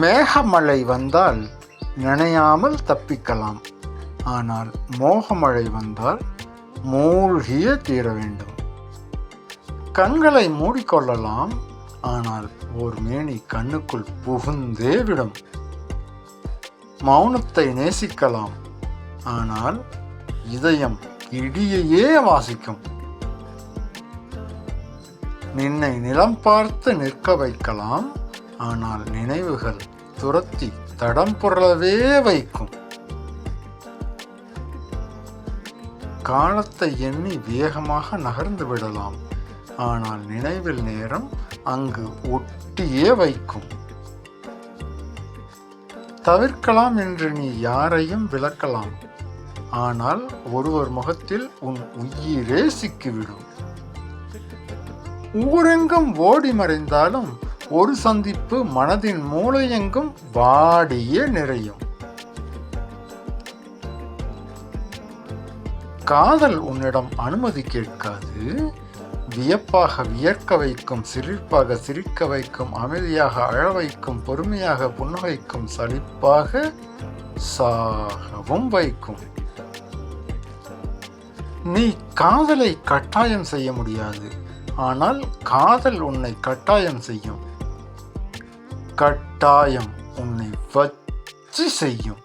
மேகமழை வந்தால் நனையாமல் தப்பிக்கலாம். ஆனால் மோகமழை வந்தால் மூழ்கியே தீர வேண்டும். கண்களை மூடிக்கொள்ளலாம், ஆனால் ஓர் மேனி கண்ணுக்குள் புகுந்தே விடும். மௌனத்தை நேசிக்கலாம், ஆனால் இதயம் இடியையே வாசிக்கும். நின்னை நிலம் பார்த்து நிற்க வைக்கலாம், ஆனால் நினைவுகள் துரத்தி தடம் புரளவே வைக்கும். காலத்தை எண்ணி வேகமாக நகர்ந்து விடலாம், ஆனால் நினைவில் நேரம் அங்கு ஒட்டியே வைக்கும். தவிர்க்கலாம் என்று நீ யாரையும் விலக்கலாம், ஆனால் ஒருவர் முகத்தில் உன் உயிரே சிக்கிவிடும். ஊரெங்கும் ஓடி மறைந்தாலும் ஒரு சந்திப்பு மனதின் மூளையெங்கும் வாடியே நிறையும். காதல் உன்னிடம் அனுமதி கேட்காது. வியப்பாக வியர்க்க வைக்கும், சிரிப்பாக சிரிக்க வைக்கும், அமைதியாக அழ வைக்கும், பொறுமையாக புன்னகைக்கும், சலிப்பாக சாகவும் வைக்கும். நீ காதலை கட்டாயம் செய்ய முடியாது, ஆனால் காதல் உன்னை கட்டாயம் செய்யும். கட்டாயம் உன்னை வச்சு செய்யும்.